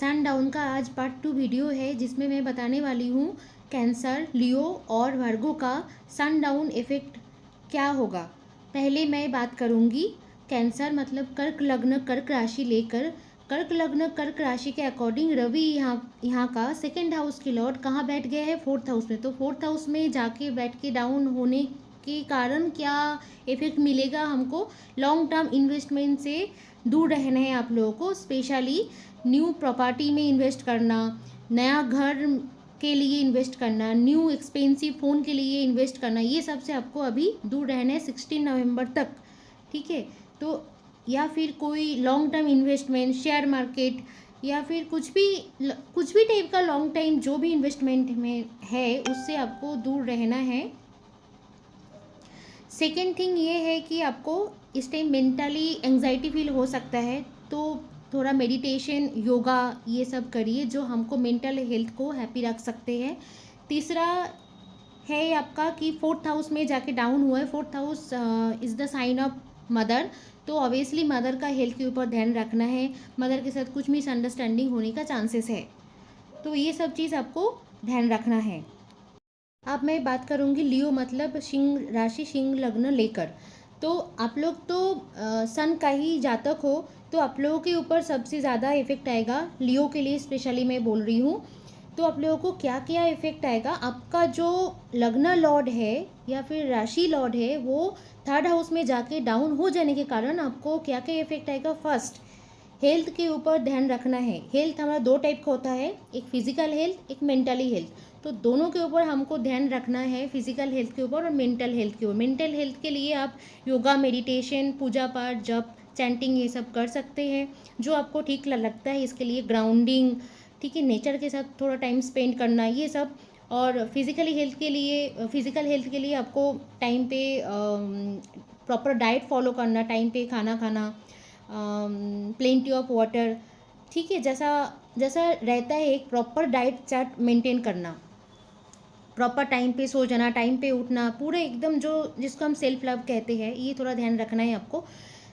सन down का आज part 2 video है जिसमें मैं बताने वाली हूँ कैंसर, लियो और वर्गो का सन डाउन इफेक्ट क्या होगा। पहले मैं बात करूँगी कैंसर मतलब कर्क लग्न कर्क राशि लेकर। कर्क लग्न कर्क राशि के अकॉर्डिंग रवि यहाँ का सेकंड हाउस के लॉर्ड कहाँ बैठ गए हैं, फोर्थ हाउस में। तो फोर्थ हाउस में जाके बैठ के डाउन होने के कारण क्या इफेक्ट मिलेगा हमको, लॉन्ग टर्म इन्वेस्टमेंट से दूर रहना है आप लोगों को। स्पेशली न्यू प्रॉपर्टी में इन्वेस्ट करना, नया घर के लिए इन्वेस्ट करना, न्यू एक्सपेंसिव फ़ोन के लिए इन्वेस्ट करना, ये सब से आपको अभी दूर रहना है 16 नवंबर तक, ठीक है। तो या फिर कोई long term investment, share market या फिर कुछ भी टाइप का लॉन्ग टाइम जो भी इन्वेस्टमेंट में है उससे आपको दूर रहना है। सेकेंड थिंग ये है कि आपको इस टाइम मेंटली एंजाइटी फील हो सकता है, तो थोड़ा मेडिटेशन, योगा ये सब करिए जो हमको मेंटल हेल्थ को हैप्पी रख सकते हैं। तीसरा है आपका कि फोर्थ हाउस में जाके डाउन हुआ है। Fourth house is the sign of mother, तो ऑब्वियसली मदर का हेल्थ के ऊपर ध्यान रखना है। मदर के साथ कुछ मिसअंडरस्टैंडिंग होने का चांसेस है, तो ये सब चीज़ आपको ध्यान रखना है। अब मैं बात करूँगी लियो मतलब सिंह राशि, सिंह लग्न लेकर। तो आप लोग तो सन का ही जातक हो, तो आप लोगों के ऊपर सबसे ज़्यादा इफेक्ट आएगा। लियो के लिए स्पेशली मैं बोल रही हूँ। तो आप लोगों को क्या क्या इफेक्ट आएगा, आपका जो लग्न लॉर्ड है या फिर राशि लॉर्ड है वो थर्ड हाउस में जाके डाउन हो जाने के कारण आपको क्या क्या इफेक्ट आएगा। फर्स्ट, हेल्थ के ऊपर ध्यान रखना है। हेल्थ हमारा दो टाइप का होता है, एक फिजिकल हेल्थ, एक मेंटली हेल्थ। तो दोनों के ऊपर हमको ध्यान रखना है, फिजिकल हेल्थ के ऊपर और मेंटल हेल्थ के ऊपर। मेंटल हेल्थ के लिए आप योगा, मेडिटेशन, पूजा पाठ, जप, चैंटिंग ये सब कर सकते हैं जो आपको ठीक लगता है। इसके लिए ग्राउंडिंग, ठीक है, नेचर के साथ थोड़ा टाइम स्पेंड करना, ये सब। और फिजिकल हेल्थ के लिए आपको टाइम पे प्रॉपर डाइट फॉलो करना, टाइम पे खाना खाना, प्लेंटी ऑफ वाटर, ठीक है। जैसा जैसा रहता है एक प्रॉपर डाइट चार्ट मेंटेन करना, प्रॉपर टाइम पे सो जाना, टाइम पे उठना, पूरे एकदम जो जिसको हम सेल्फ लव कहते हैं, ये थोड़ा ध्यान रखना है आपको।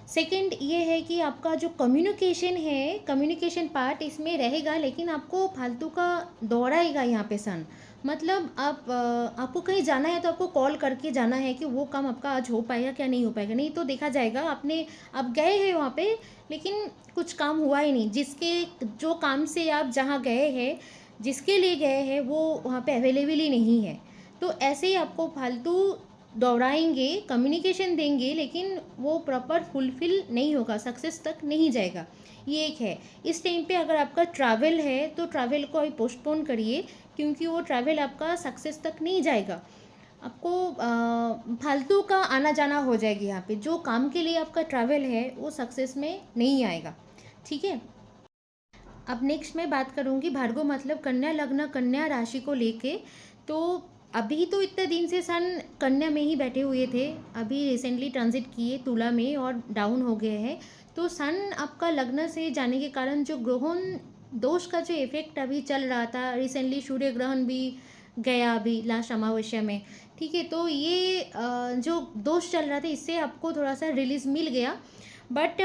सेकंड ये है कि आपका जो कम्युनिकेशन है, कम्युनिकेशन पार्ट इसमें रहेगा, लेकिन आपको फालतू का दौड़ाएगा यहाँ पे सन। मतलब आपको कहीं जाना है तो आपको कॉल करके जाना है कि वो काम आपका आज हो पाएगा क्या, नहीं हो पाएगा। नहीं तो देखा जाएगा आप गए हैं वहाँ पे लेकिन कुछ काम हुआ ही नहीं। जो काम से आप जहाँ गए हैं, जिसके लिए गए हैं, वो वहाँ पे अवेलेबल ही नहीं है। तो ऐसे ही आपको फालतू दौड़ाएंगे, कम्युनिकेशन देंगे, लेकिन वो प्रॉपर फुलफिल नहीं होगा, सक्सेस तक नहीं जाएगा। ये एक है। इस टाइम पे अगर आपका ट्रैवल है तो ट्रैवल को अभी पोस्टपोन करिए, क्योंकि वो ट्रैवल आपका सक्सेस तक नहीं जाएगा। आपको फालतू का आना जाना हो जाएगी यहाँ पे। जो काम के लिए आपका ट्रैवल है वो सक्सेस में नहीं आएगा, ठीक है। अब नेक्स्ट मैं बात करूँगी भार्गव मतलब कन्या लग्न कन्या राशि को लेके। तो अभी तो इतने दिन से सन कन्या में ही बैठे हुए थे, अभी रिसेंटली ट्रांजिट किए तुला में और डाउन हो गए हैं। तो सन आपका लग्न से जाने के कारण जो ग्रहण दोष का जो इफेक्ट अभी चल रहा था, रिसेंटली सूर्य ग्रहण भी गया अभी लास्ट अमावस्या में, ठीक है। तो ये जो दोष चल रहा था इससे आपको थोड़ा सा रिलीज मिल गया। But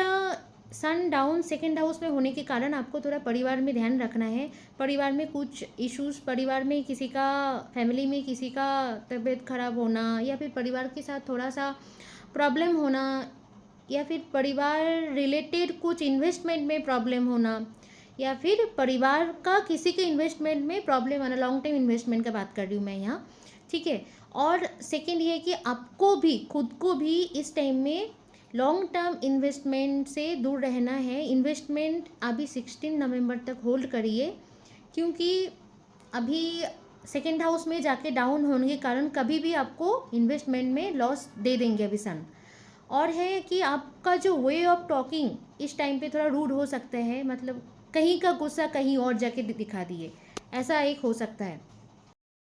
sun down second house में होने के कारण आपको थोड़ा परिवार में ध्यान रखना है। परिवार में कुछ इश्यूज, परिवार में किसी का, फैमिली में किसी का तबीयत खराब होना, या फिर परिवार के साथ थोड़ा सा प्रॉब्लम होना, या फिर परिवार रिलेटेड कुछ इन्वेस्टमेंट में प्रॉब्लम होना, या फिर परिवार का किसी के इन्वेस्टमेंट में प्रॉब्लम आना। लॉन्ग टर्म इन्वेस्टमेंट का बात कर रही हूँ मैं यहाँ, ठीक है। और सेकेंड ये कि आपको भी खुद को भी इस टाइम में लॉन्ग टर्म इन्वेस्टमेंट से दूर रहना है। इन्वेस्टमेंट अभी 16 नवंबर तक होल्ड करिए, क्योंकि अभी सेकेंड हाउस में जाके डाउन होने के कारण कभी भी आपको इन्वेस्टमेंट में लॉस दे देंगे अभी सन। और है कि आपका जो वे ऑफ टॉकिंग इस टाइम पे थोड़ा रूड हो सकता है, मतलब कहीं का गुस्सा कहीं और जाके दिखा दिए, ऐसा एक हो सकता है।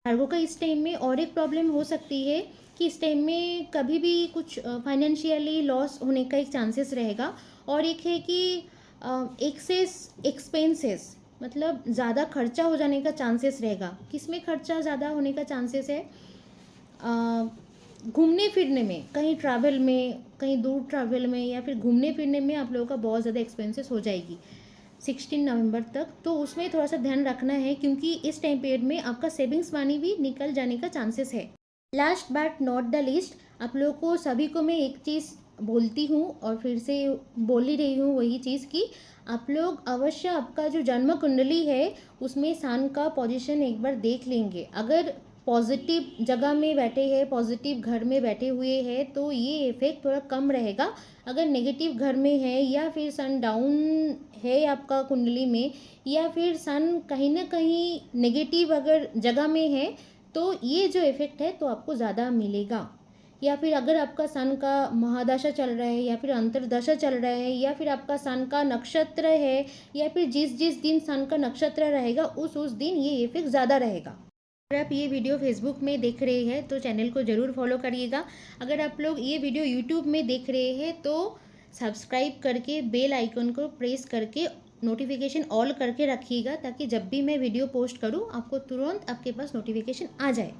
भार्गव का इस टाइम में और एक प्रॉब्लम हो सकती है कि इस टाइम में कभी भी कुछ फाइनेंशियली लॉस होने का एक चांसेस रहेगा। और एक है कि एक्सेस एक्सपेंसेस, मतलब ज़्यादा खर्चा हो जाने का चांसेस रहेगा। किस में खर्चा ज़्यादा होने का चांसेस है? घूमने फिरने में, कहीं ट्रैवल में, कहीं दूर ट्रैवल में, या फिर घूमने फिरने में आप लोगों का बहुत ज़्यादा एक्सपेंसेस हो जाएगी। 16 नवंबर तक, तो उसमें थोड़ा सा ध्यान रखना है क्योंकि इस टाइम पीरियड में आपका सेविंग्स मनी भी निकल जाने का चांसेस है। Last but not the least, आप लोगों को सभी को मैं एक चीज़ बोलती हूँ और फिर से बोल ही रही हूँ वही चीज़ कि आप लोग अवश्य आपका जो जन्म कुंडली है उसमें सन का पोजीशन एक बार देख लेंगे। अगर पॉजिटिव जगह में बैठे हैं, पॉजिटिव घर में बैठे हुए हैं तो ये इफेक्ट थोड़ा कम रहेगा। अगर नेगेटिव घर में है या फिर सन डाउन है आपका कुंडली में, या फिर सन कहीं ना कहीं नेगेटिव अगर जगह में है, तो ये जो इफेक्ट है तो आपको ज़्यादा मिलेगा। या फिर अगर आपका सन का महादशा चल रहा है या फिर अंतरदशा चल रहा है या फिर आपका सन का नक्षत्र है, या फिर जिस जिस दिन सन का नक्षत्र रहेगा उस दिन ये इफेक्ट ज़्यादा रहेगा। अगर आप ये वीडियो फेसबुक में देख रहे हैं तो चैनल को ज़रूर फॉलो करिएगा। अगर आप लोग ये वीडियो यूट्यूब में देख रहे हैं तो सब्सक्राइब करके बेल आइकन को प्रेस करके नोटिफिकेशन ऑल करके रखिएगा, ताकि जब भी मैं वीडियो पोस्ट करूँ आपको तुरंत आपके पास नोटिफिकेशन आ जाए।